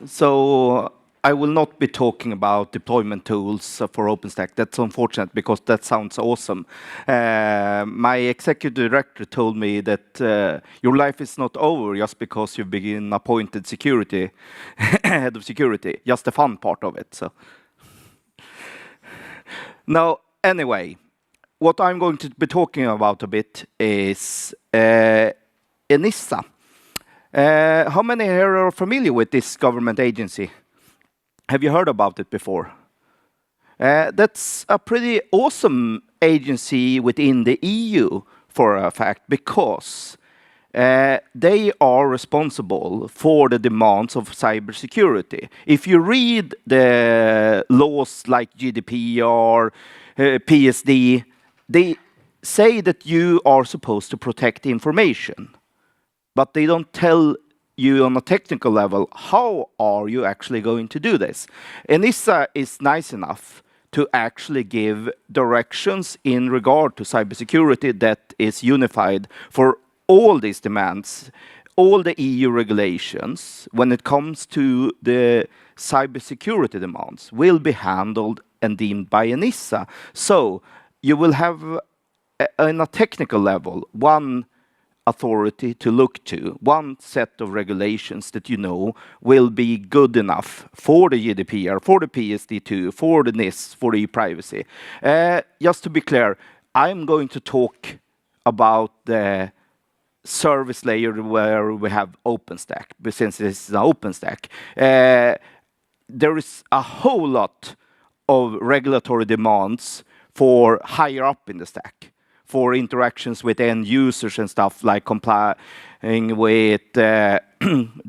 So I will not be talking about deployment tools for OpenStack. That's unfortunate because that sounds awesome. My executive director told me that your life is not over just because you've been appointed security head of security. Just the fun part of it. So now, anyway, what I'm going to be talking about a bit is ENISA. How many here are familiar with this government agency? Have you heard about it before? That's a pretty awesome agency within the EU, for a fact, because they are responsible for the demands of cybersecurity. If you read the laws like GDPR, PSD, they say that you are supposed to protect information, but they don't tell you on a technical level, how are you actually going to do this? ENISA is nice enough to actually give directions in regard to cybersecurity that is unified for all these demands, all the EU regulations, when it comes to the cybersecurity demands, will be handled and deemed by ENISA. So you will have, on a technical level, one authority to look to, one set of regulations that you know will be good enough for the GDPR, for the PSD2, for the NIS, for the e-privacy. Just to be clear, I'm going to talk about the service layer where we have OpenStack, but since this is an OpenStack, there is a whole lot of regulatory demands for higher up in the stack, for interactions with end users and stuff, like complying with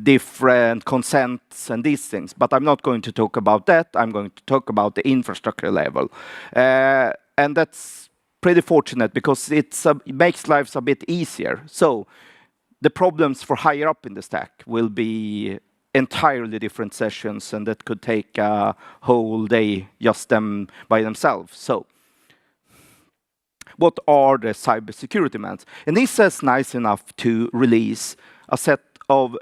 different consents and these things. But I'm not going to talk about that. I'm going to talk about the infrastructure level. And that's pretty fortunate because it makes lives a bit easier. So the problems for higher up in the stack will be entirely different sessions, and that could take a whole day just them by themselves. So what are the cybersecurity demands? And this is nice enough to release a set of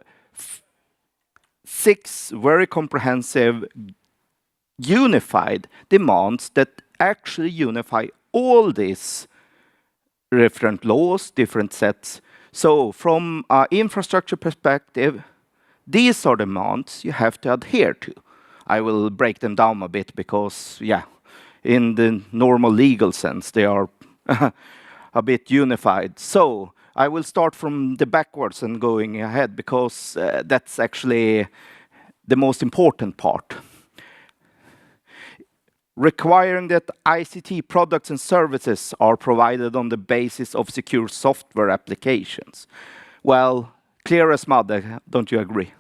6 very comprehensive unified demands that actually unify all these different laws, different sets. So from an infrastructure perspective, these are demands you have to adhere to. I will break them down a bit because, yeah, in the normal legal sense, they are a bit unified. So I will start from the backwards and going ahead because that's actually the most important part. Requiring that ICT products and services are provided on the basis of secure software applications. Well, clear as mud, don't you agree?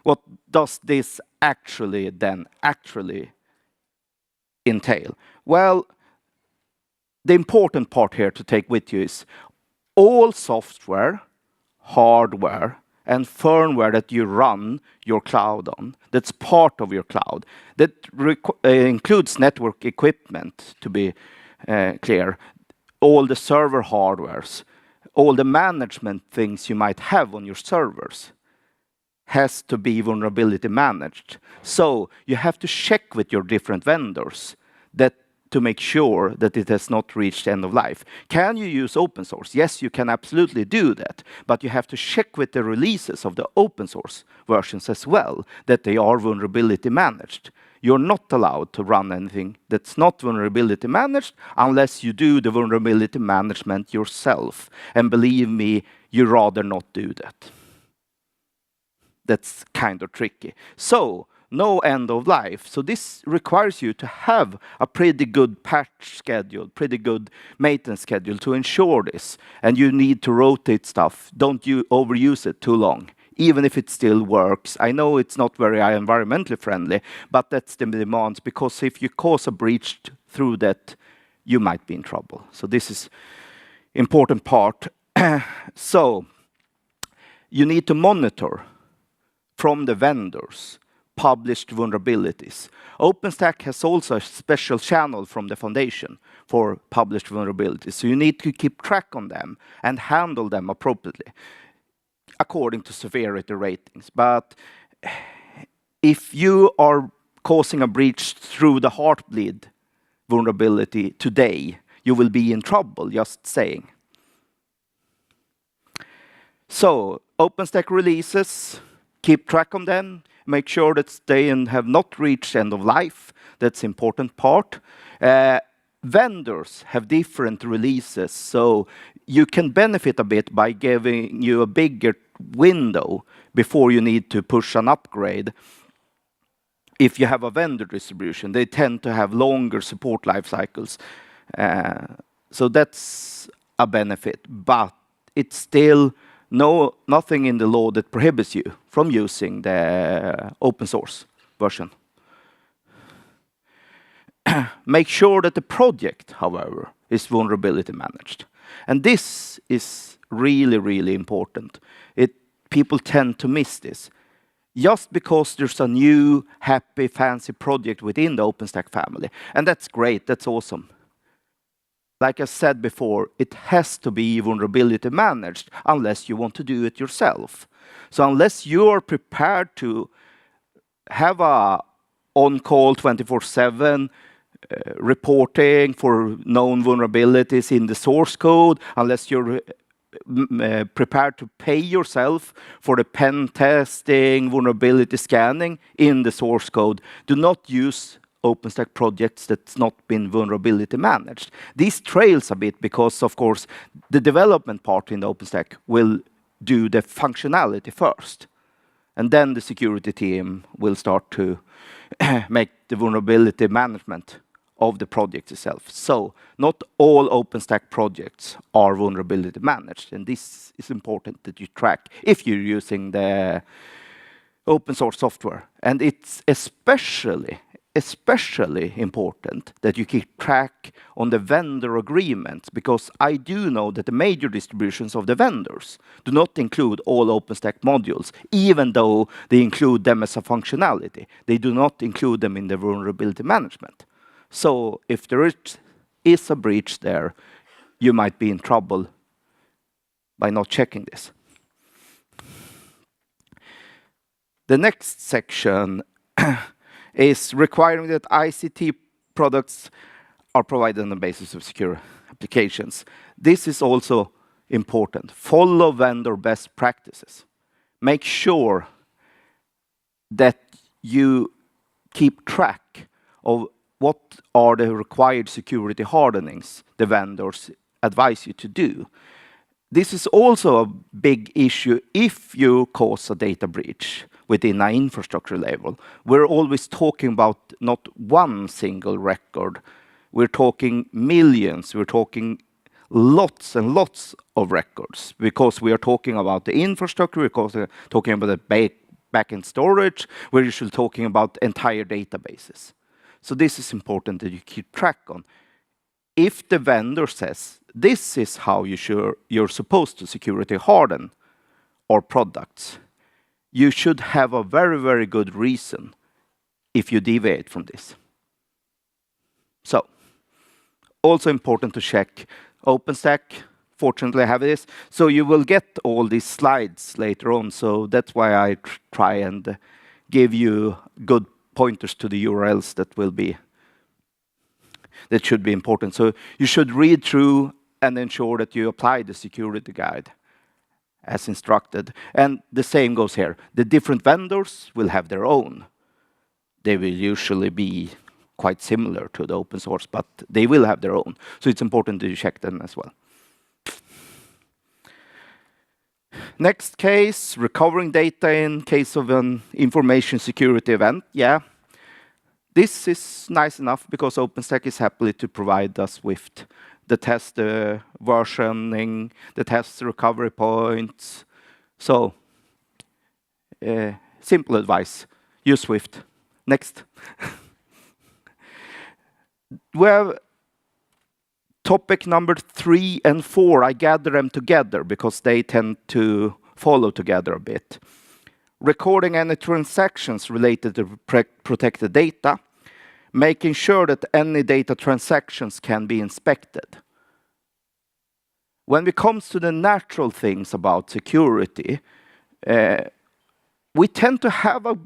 What does this actually entail? Well, the important part here to take with you is all software, hardware, and firmware that you run your cloud on, that's part of your cloud, that includes network equipment, to be clear, all the server hardwares, all the management things you might have on your servers, has to be vulnerability managed. So you have to check with your different vendors that to make sure that it has not reached end of life. Can you use open source? Yes, you can absolutely do that, but you have to check with the releases of the open source versions as well, that they are vulnerability managed. You're not allowed to run anything that's not vulnerability managed unless you do the vulnerability management yourself. And believe me, you'd rather not do that. That's kind of tricky. So, no end of life. So this requires you to have a pretty good patch schedule, pretty good maintenance schedule to ensure this. And you need to rotate stuff. Don't you overuse it too long, even if it still works. I know it's not very environmentally friendly, but that's the demands, because if you cause a breach through that, you might be in trouble. So this is important part. So you need to monitor from the vendors published vulnerabilities. OpenStack has also a special channel from the foundation for published vulnerabilities. So you need to keep track on them and handle them appropriately according to severity ratings. But if you are causing a breach through the Heartbleed vulnerability today, you will be in trouble, just saying. So, OpenStack releases, keep track of them, make sure that they have not reached end of life. That's an important part. Vendors have different releases, so you can benefit a bit by giving you a bigger window before you need to push an upgrade. If you have a vendor distribution, they tend to have longer support life cycles. So that's a benefit, but it's still nothing in the law that prohibits you from using the open source version. Make sure that the project, however, is vulnerability managed. And this is really, really important. People tend to miss this. Just because there's a new, happy, fancy project within the OpenStack family, and that's great, that's awesome. Like I said before, it has to be vulnerability managed unless you want to do it yourself. So unless you are prepared to have a on-call 24/7 reporting for known vulnerabilities in the source code, unless you're prepared to pay yourself for the pen testing, vulnerability scanning in the source code, do not use OpenStack projects that's not been vulnerability managed. This trails a bit because, of course, the development part in the OpenStack will do the functionality first. And then the security team will start to make the vulnerability management of the project itself. So not all OpenStack projects are vulnerability managed. And this is important that you track if you're using the open source software. And it's especially important that you keep track on the vendor agreements, because I do know that the major distributions of the vendors do not include all OpenStack modules, even though they include them as a functionality. They do not include them in the vulnerability management. So if there is a breach there, you might be in trouble by not checking this. The next section is requiring that ICT products are provided on the basis of secure applications. This is also important. Follow vendor best practices. Make sure that you keep track of what are the required security hardenings the vendors advise you to do. This is also a big issue if you cause a data breach within an infrastructure level. We're always talking about not one single record. We're talking millions. We're talking lots and lots of records, because we are talking about the infrastructure, we're talking about the backend storage, we're usually talking about entire databases. So this is important that you keep track on. If the vendor says, this is how you're supposed to security harden our products, you should have a very, very good reason if you deviate from this. So, also important to check OpenStack. Fortunately, I have this. So you will get all these slides later on. So that's why I try and give you good pointers to the URLs that should be important. So you should read through and ensure that you apply the security guide as instructed. And the same goes here. The different vendors will have their own. They will usually be quite similar to the open source, but they will have their own. So it's important that you check them as well. Next case, recovering data in case of an information security event. Yeah, this is nice enough because OpenStack is happy to provide us with the test versioning, the test recovery points. So, simple advice, use Swift. Next. We have topic number 3 and 4. I gather them together because they tend to follow together a bit. Recording any transactions related to protected data. Making sure that any data transactions can be inspected. When it comes to the natural things about security, we tend to have a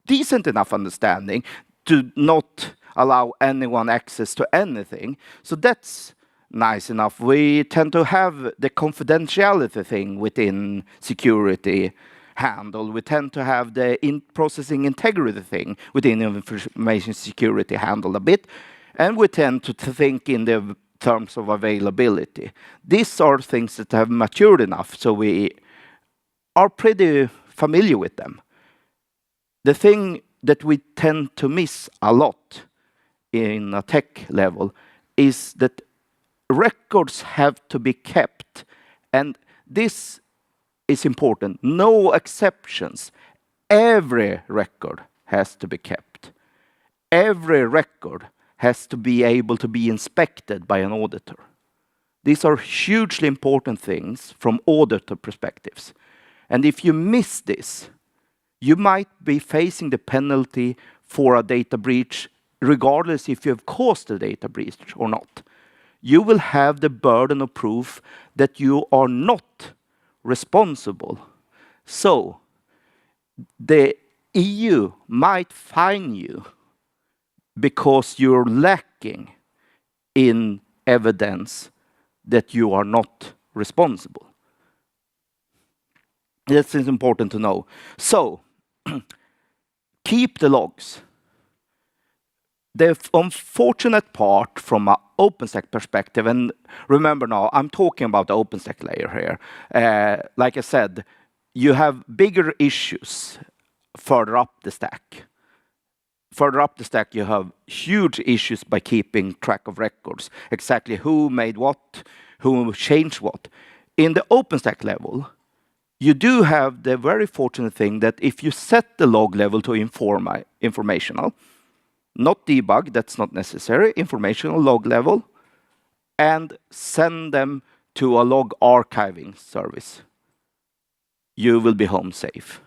decent enough understanding to not allow anyone access to anything. So that's nice enough. We tend to have the confidentiality thing within security handled. We tend to have the processing integrity thing within information security handled a bit. And we tend to think in the terms of availability. These are things that have matured enough, so we are pretty familiar with them. The thing that we tend to miss a lot in a tech level is that records have to be kept. And this is important. No exceptions. Every record has to be kept. Every record has to be able to be inspected by an auditor. These are hugely important things from auditor perspectives. And if you miss this, you might be facing the penalty for a data breach, regardless if you have caused a data breach or not. You will have the burden of proof that you are not responsible. So, the EU might fine you because you're lacking in evidence that you are not responsible. This is important to know. So, keep the logs. The unfortunate part from an OpenStack perspective, and remember now, I'm talking about the OpenStack layer here. Like I said, you have bigger issues further up the stack. Further up the stack, you have huge issues by keeping track of records. Exactly who made what, who changed what. In the OpenStack level, you do have the very fortunate thing that if you set the log level to informational, not debug, that's not necessary, informational log level, and send them to a log archiving service, you will be home safe.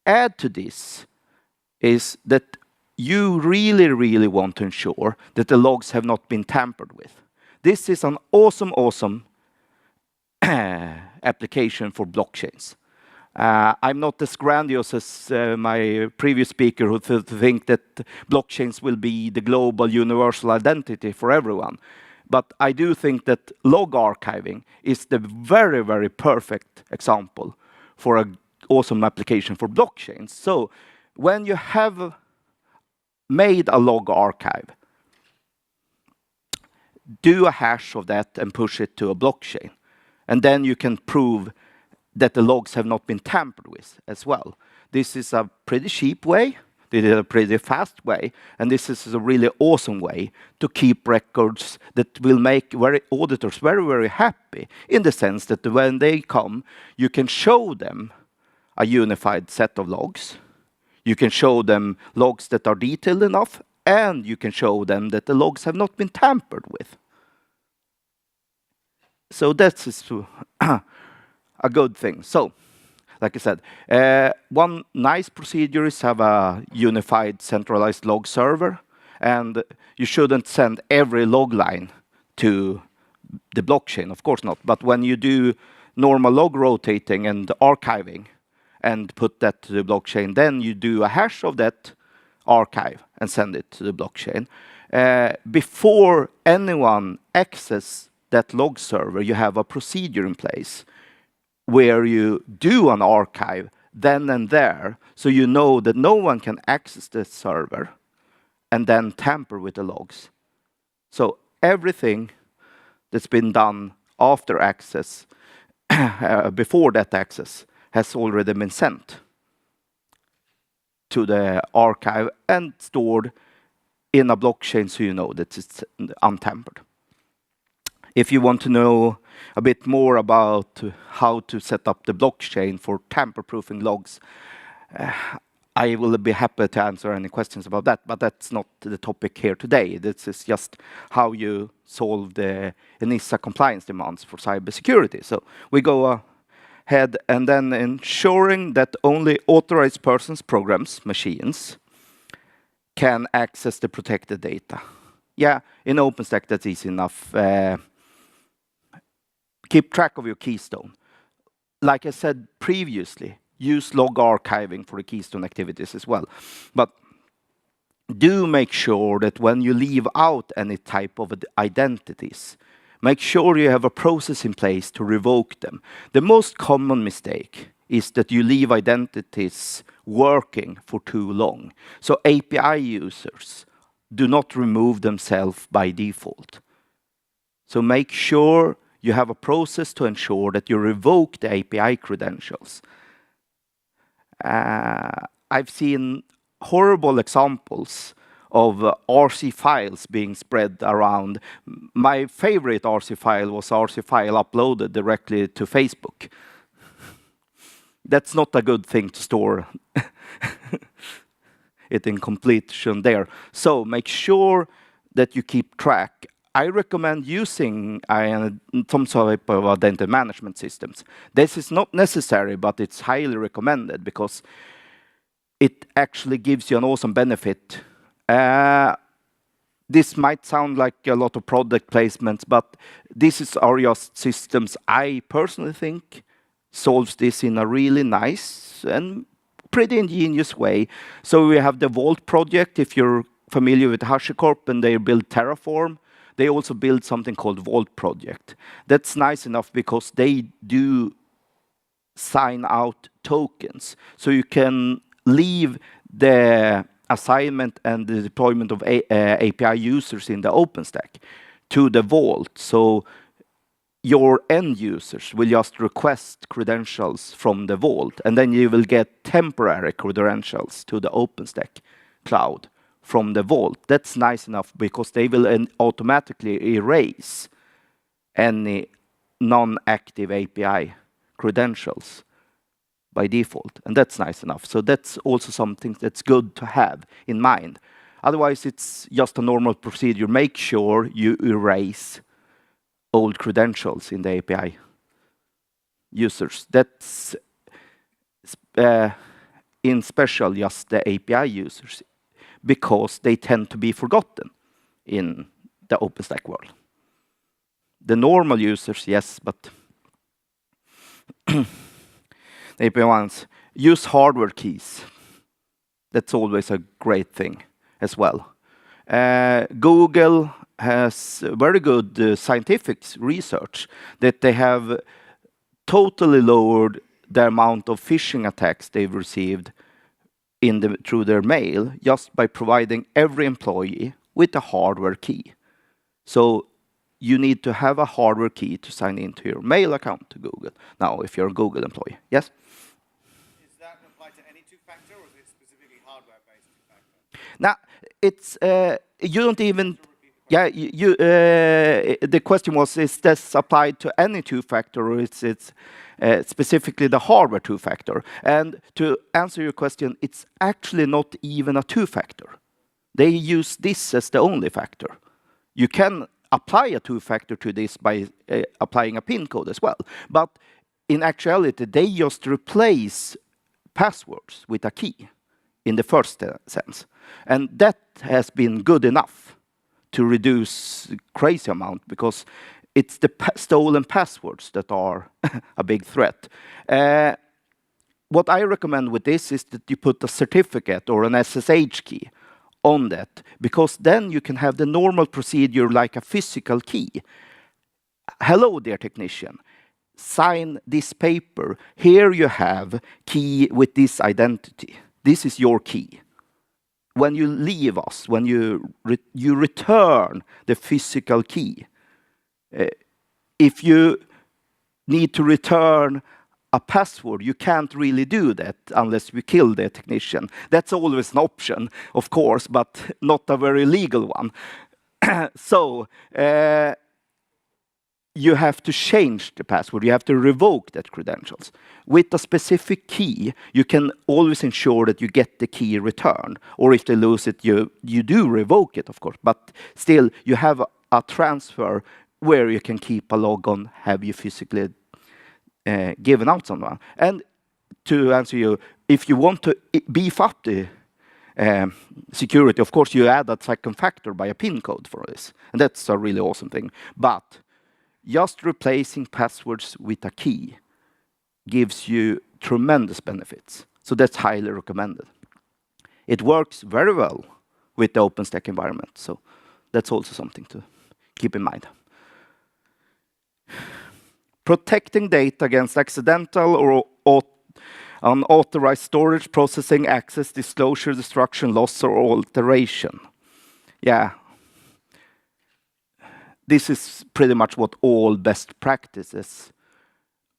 Add to this is that you really, really want to ensure that the logs have not been tampered with. This is an awesome application for blockchains. I'm not as grandiose as my previous speaker who think that blockchains will be the global universal identity for everyone. But I do think that log archiving is the very, very perfect example for an awesome application for blockchains. So when you have made a log archive, do a hash of that and push it to a blockchain. And then you can prove that the logs have not been tampered with as well. This is a pretty cheap way, this is a pretty fast way, and this is a really awesome way to keep records that will make auditors very, very happy, in the sense that when they come, you can show them a unified set of logs, you can show them logs that are detailed enough, and you can show them that the logs have not been tampered with. So that's a good thing. So, like I said, one nice procedure is have a unified centralized log server, and you shouldn't send every log line to the blockchain, of course not. But when you do normal log rotating and archiving and put that to the blockchain, then you do a hash of that archive and send it to the blockchain. Before anyone accesses that log server, you have a procedure in place where you do an archive then and there, so you know that no one can access the server and then tamper with the logs. So everything that's been done after access, before that access, has already been sent to the archive and stored in a blockchain, so you know that it's untampered. If you want to know a bit more about how to set up the blockchain for tamper-proofing logs, I will be happy to answer any questions about that, but that's not the topic here today. This is just how you solve the ENISA compliance demands for cybersecurity. So we go ahead and then ensuring that only authorized persons, programs, machines can access the protected data. Yeah, in OpenStack that's easy enough. Keep track of your keystone. Like I said previously, use log archiving for the keystone activities as well. But do make sure that when you leave out any type of identities, make sure you have a process in place to revoke them. The most common mistake is that you leave identities working for too long. So API users do not remove themselves by default. So make sure you have a process to ensure that you revoke the API credentials. I've seen horrible examples of RC files being spread around. My favorite RC file was RC file uploaded directly to Facebook. That's not a good thing to store it in completion there. So make sure that you keep track. I recommend using some type of identity management systems. This is not necessary, but it's highly recommended because it actually gives you an awesome benefit. This might sound like a lot of product placements, but this are just systems I personally think solves this in a really nice and pretty ingenious way. So we have the Vault project. If you're familiar with HashiCorp and they build Terraform, they also build something called Vault project. That's nice enough because they do sign out tokens. So you can leave the assignment and the deployment of API users in the OpenStack to the Vault. So your end users will just request credentials from the Vault, and then you will get temporary credentials to the OpenStack cloud from the Vault. That's nice enough because they will automatically erase any non-active API credentials by default, and that's nice enough. So that's also something that's good to have in mind. Otherwise, it's just a normal procedure. Make sure you erase old credentials in the API users. That's in special just the API users, because they tend to be forgotten in the OpenStack world. The normal users, yes, but the API ones use hardware keys. That's always a great thing as well. Google has very good scientific research that they have totally lowered the amount of phishing attacks they've received through their mail just by providing every employee with a hardware key. So you need to have a hardware key to sign into your mail account to Google. Now, if you're a Google employee, yes? Is that applied to any two-factor, or is it specifically hardware-based two-factor? Now, it's you don't even. Yeah, the question was: is this applied to any two-factor, or it's specifically the hardware two-factor? And to answer your question, it's actually not even a two-factor. They use this as the only factor. You can apply a two-factor to this by applying a PIN code as well. But in actuality, they just replace passwords with a key in the first sense. And that has been good enough to reduce crazy amount, because it's the stolen passwords that are a big threat. What I recommend with this is that you put a certificate or an SSH key on that, because then you can have the normal procedure like a physical key. Hello, dear technician. Sign this paper. Here you have key with this identity. This is your key. When you leave us, when you return the physical key, if you need to return a password, you can't really do that unless we kill the technician. That's always an option, of course, but not a very legal one. So you have to change the password. You have to revoke that credentials. With a specific key, you can always ensure that you get the key returned. Or if they lose it, you do revoke it, of course. But still, you have a transfer where you can keep a log on, have you physically given out someone. And to answer you, if you want to beef up the security, of course, you add a second factor by a PIN code for this. And that's a really awesome thing. But just replacing passwords with a key gives you tremendous benefits. So that's highly recommended. It works very well with the OpenStack environment. So that's also something to keep in mind. Protecting data against accidental or unauthorized storage, processing, access, disclosure, destruction, loss, or alteration. Yeah. This is pretty much what all best practices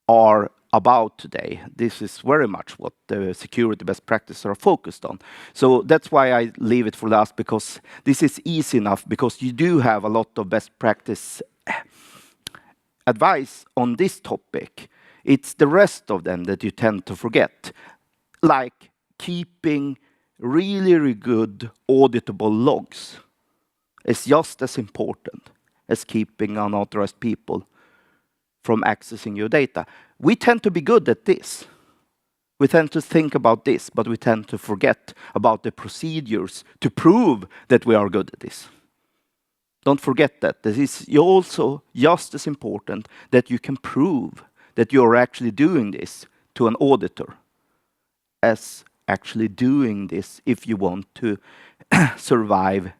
are about today. This is very much what the security best practices are focused on. So that's why I leave it for last, because this is easy enough, because you do have a lot of best practice advice on this topic. It's the rest of them that you tend to forget, like keeping really good auditable logs is just as important as keeping unauthorized people from accessing your data. We tend to be good at this. We tend to think about this, but we tend to forget about the procedures to prove that we are good at this. Don't forget that. This is also just as important that you can prove that you're actually doing this to an auditor as actually doing this if you want to survive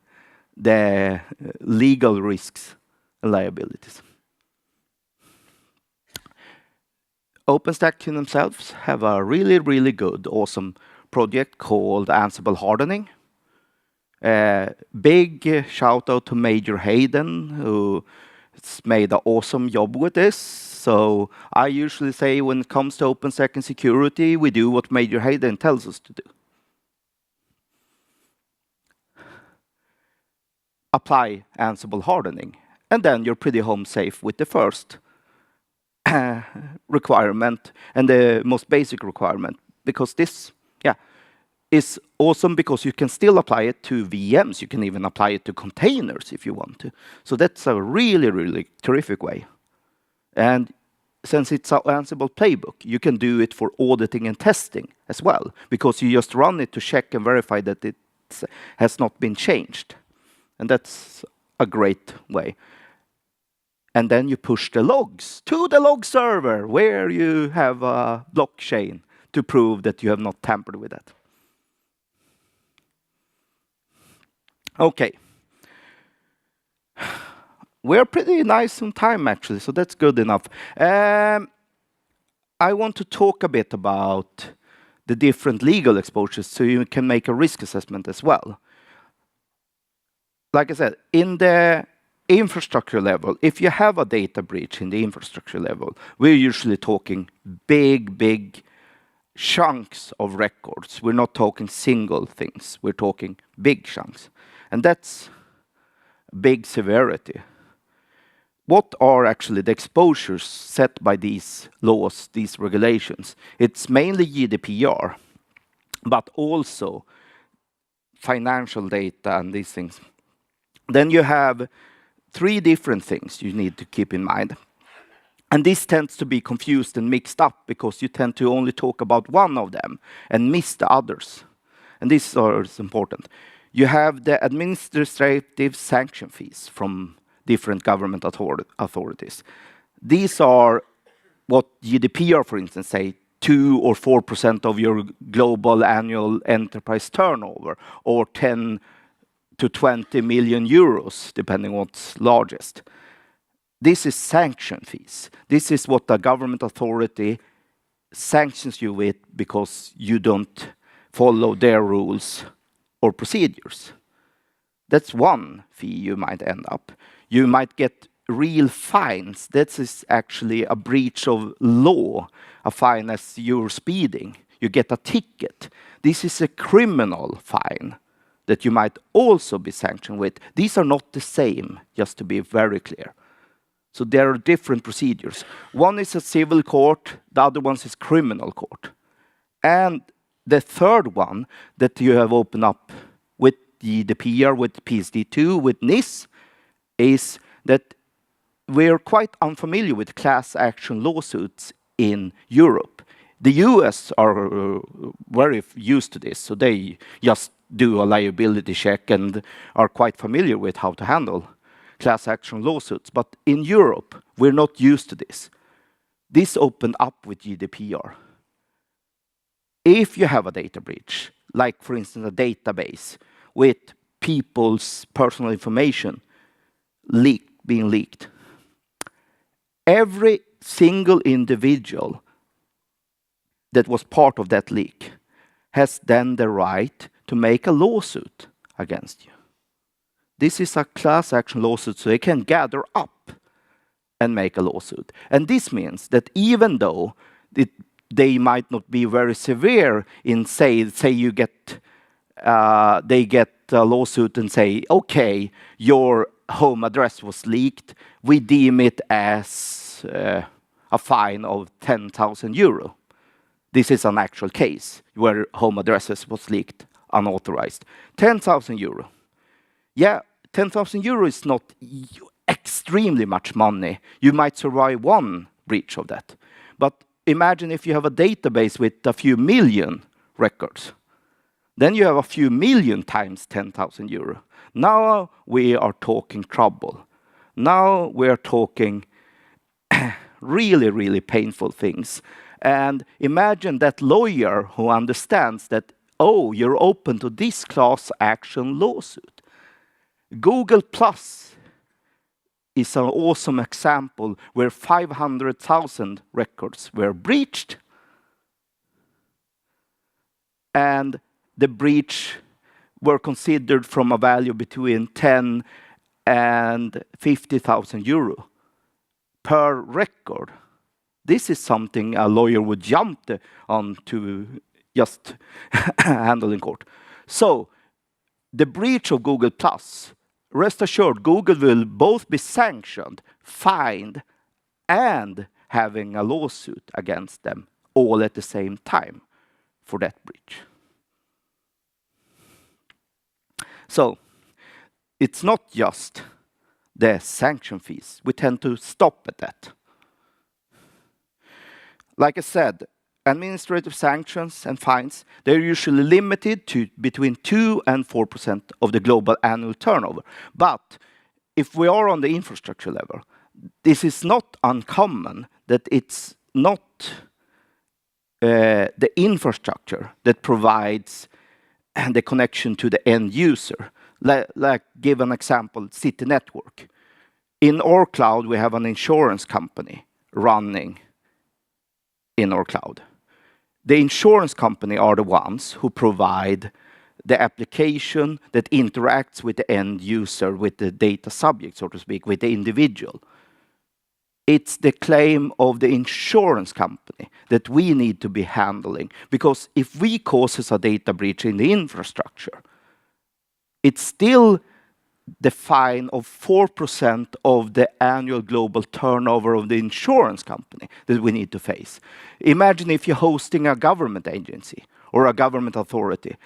the legal risks and liabilities. OpenStack themselves have a really good, awesome project called Ansible Hardening. Big shout out to Major Hayden, who has made an awesome job with this. So I usually say when it comes to OpenStack and security, we do what Major Hayden tells us to do. Apply Ansible Hardening, and then you're pretty home safe with the first requirement and the most basic requirement, because this, is awesome because you can still apply it to VMs. You can even apply it to containers if you want to. So that's a really terrific way. And since it's an Ansible playbook, you can do it for auditing and testing as well, because you just run it to check and verify that it has not been changed. And that's a great way. And then you push the logs to the log server, where you have a blockchain to prove that you have not tampered with that. Okay. We're pretty nice on time, actually, so that's good enough. I want to talk a bit about the different legal exposures so you can make a risk assessment as well. Like I said, in the infrastructure level, if you have a data breach in the infrastructure level, we're usually talking big chunks of records. We're not talking single things. We're talking big chunks. And that's big severity. What are actually the exposures set by these laws, these regulations? It's mainly GDPR, but also financial data and these things. Then you have 3 different things you need to keep in mind. And this tends to be confused and mixed up because you tend to only talk about one of them and miss the others. And this is important. You have the administrative sanction fees from different government authorities. These are what GDPR, for instance, say 2 or 4% of your global annual enterprise turnover, or 10 to 20 million euros, depending on what's largest. This is sanction fees. This is what the government authority sanctions you with because you don't follow their rules or procedures. That's one fee you might end up. You might get real fines. That is actually a breach of law. A fine as you're speeding. You get a ticket. This is a criminal fine that you might also be sanctioned with. These are not the same, just to be very clear. So there are different procedures. One is a civil court, the other one is criminal court. And the third one that you have opened up with GDPR, with PSD2, with NIS, is that we're quite unfamiliar with class action lawsuits in Europe. The US are very used to this, so they just do a liability check and are quite familiar with how to handle class action lawsuits. But in Europe, we're not used to this. This opened up with GDPR. if you have a data breach, like for instance a database with people's personal information being leaked, every single individual that was part of that leak has then the right to make a lawsuit against you. This is a class action lawsuit, so they can gather up and make a lawsuit. And this means that even though they might not be very severe in say you get they get a lawsuit and say, okay, your home address was leaked, we deem it as a fine of 10,000 euro. This is an actual case where home addresses was leaked unauthorized. 10,000 euro. Yeah, 10,000 euro is not extremely much money. You might survive one breach of that. But imagine if you have a database with a few million records. Then you have a few million times 10,000 euro. Now we are talking trouble. Now we are talking really, really painful things. And imagine that lawyer who understands that, oh, you're open to this class action lawsuit. Google Plus is an awesome example where 500,000 records were breached. And the breach were considered from a value between 10 and 50,000 euro per record. This is something a lawyer would jump on to just handle in court. So the breach of Google Plus, rest assured, Google will both be sanctioned, fined, and having a lawsuit against them all at the same time for that breach. So it's not just the sanction fees. We tend to stop at that. Like I said, administrative sanctions and fines, they're usually limited to between 2 and 4% of the global annual turnover. But if we are on the infrastructure level, this is not uncommon that it's not the infrastructure that provides the connection to the end user. Like give an example, City Network. In our cloud, we have an insurance company running in our cloud. The insurance company are the ones who provide the application that interacts with the end user, with the data subject, so to speak, with the individual. It's the claim of the insurance company that we need to be handling. Because if we causes a data breach in the infrastructure, it's still the fine of 4% of the annual global turnover of the insurance company that we need to face. Imagine if you're hosting a government agency or a government authority,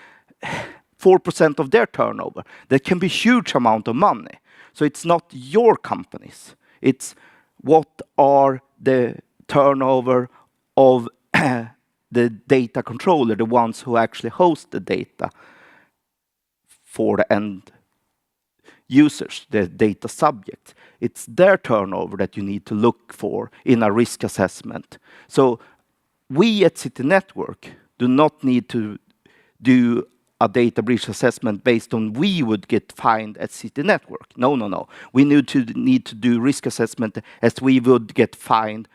4% of their turnover. That can be a huge amount of money. So it's not your companies. It's what are the turnover of the data controller, the ones who actually host the data for the end users, the data subject. It's their turnover that you need to look for in a risk assessment. So we at City Network do not need to do a data breach assessment based on we would get fined at City Network. No. We need to do risk assessment as we would get fined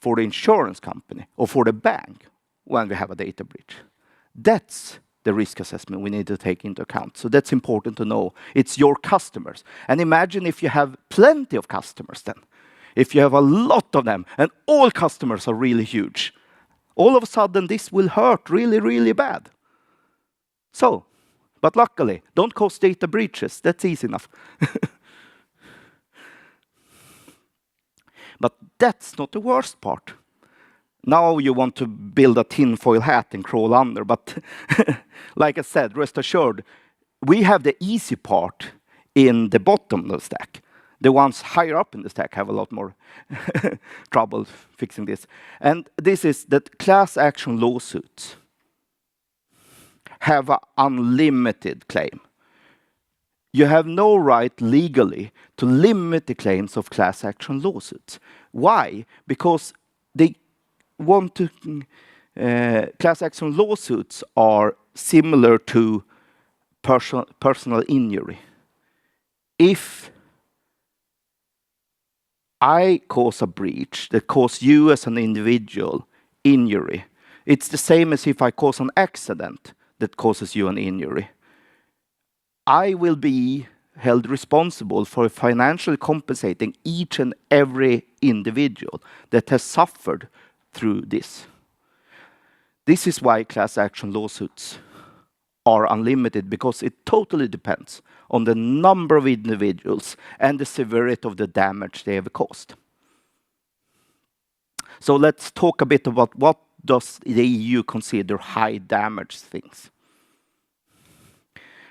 for the insurance company or for the bank when we have a data breach. That's the risk assessment we need to take into account. So that's important to know. It's your customers. And imagine if you have plenty of customers then. If you have a lot of them and all customers are really huge, all of a sudden this will hurt really, really bad. So, but luckily, don't cause data breaches. That's easy enough. But that's not the worst part. Now you want to build a tinfoil hat and crawl under, but like I said, rest assured, we have the easy part in the bottom of the stack. The ones higher up in the stack have a lot more trouble fixing this. And this is that class action lawsuits have an unlimited claim. You have no right legally to limit the claims of class action lawsuits. Why? Because they want to class action lawsuits are similar to personal injury. If I cause a breach that causes you as an individual injury, it's the same as if I cause an accident that causes you an injury. I will be held responsible for financially compensating each and every individual that has suffered through this. This is why class action lawsuits are unlimited, because it totally depends on the number of individuals and the severity of the damage they have caused. So let's talk a bit about what does the EU consider high damage things,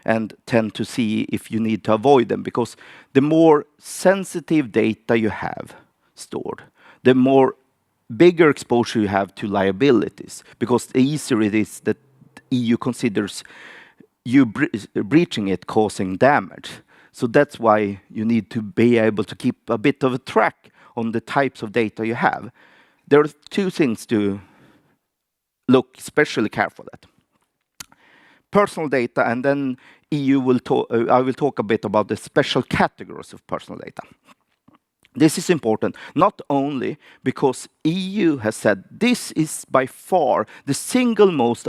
and tend to see if you need to avoid them, because the more sensitive data you have stored, the more bigger exposure you have to liabilities, because the easier it is that EU considers you breaching it causing damage. So that's why you need to be able to keep a bit of a track on the types of data you have. There are two things to look especially careful at. Personal data, and then EU will talk, I will talk a bit about the special categories of personal data. This is important, not only because EU has said this is by far the single most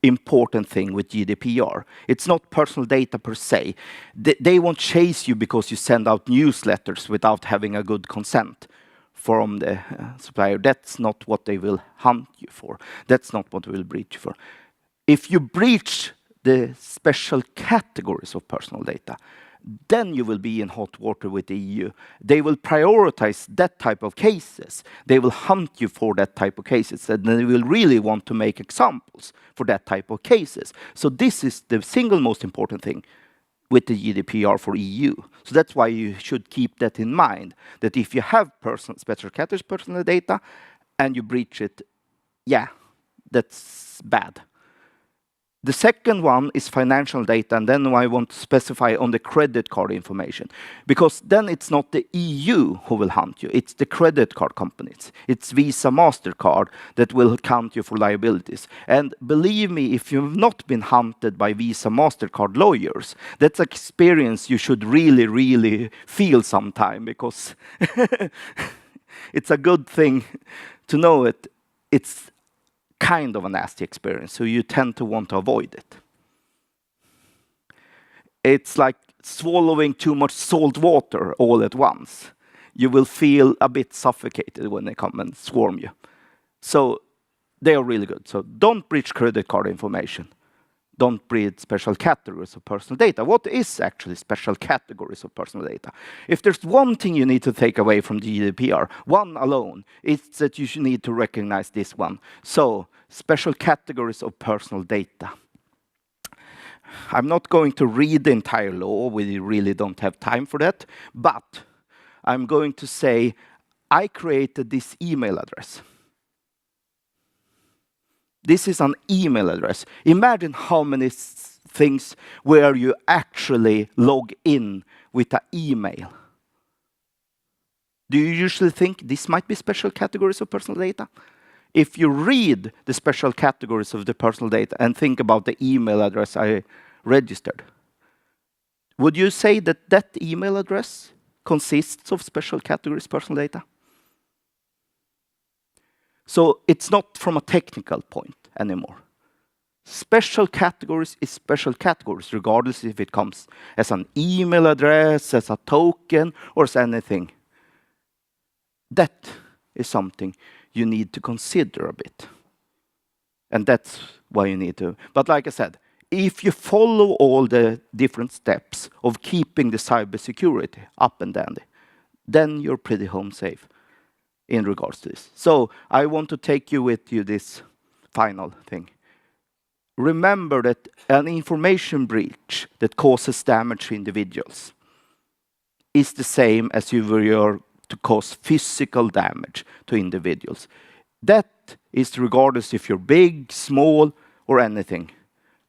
important thing with GDPR. It's not personal data per se. They won't chase you because you send out newsletters without having a good consent from the supplier. That's not what they will hunt you for. That's not what they will breach you for. If you breach the special categories of personal data, then you will be in hot water with the EU. They will prioritize that type of cases. They will hunt you for that type of cases, and they will really want to make examples for that type of cases. So this is the single most important thing with the GDPR for EU. So that's why you should keep that in mind, that if you have special categories personal data and you breach it, yeah, that's bad. The second one is financial data, and then I want to specify on the credit card information, because then it's not the EU who will hunt you, it's the credit card companies. It's Visa, MasterCard that will count you for liabilities. And believe me, if you've not been hunted by Visa, MasterCard lawyers, that's an experience you should really, really feel sometime, because it's a good thing to know it. It's kind of a nasty experience, so you tend to want to avoid it. It's like swallowing too much salt water all at once. You will feel a bit suffocated when they come and swarm you. So they are really good. So don't breach credit card information. Don't breach special categories of personal data. What is actually special categories of personal data? If there's one thing you need to take away from the GDPR, one alone, it's that you should need to recognize this one. So, special categories of personal data. I'm not going to read the entire law, we really don't have time for that, but I'm going to say, I created this email address. This is an email address. Imagine how many things where you actually log in with an email. Do you usually think this might be special categories of personal data? If you read the special categories of the personal data and think about the email address I registered, would you say that that email address consists of special categories personal data? So it's not from a technical point anymore. Special categories is special categories, regardless if it comes as an email address, as a token, or as anything. That is something you need to consider a bit. And that's why you need to. But like I said, if you follow all the different steps of keeping the cybersecurity up and dandy, then you're pretty home safe in regards to this. So I want to take you with you this final thing. Remember that an information breach that causes damage to individuals is the same as if you were to cause physical damage to individuals. That is regardless if you're big, small, or anything.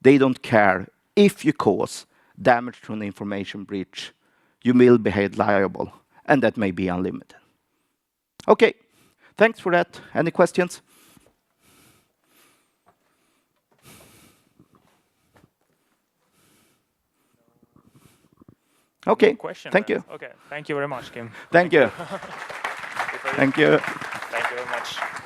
They don't care. If you cause damage to an information breach, you will be held liable, and that may be unlimited. Okay, thanks for that. Any questions? Okay. good question. Thank you. Okay. Thank you very much, Kim. Thank you. Thank you. Thank you very much.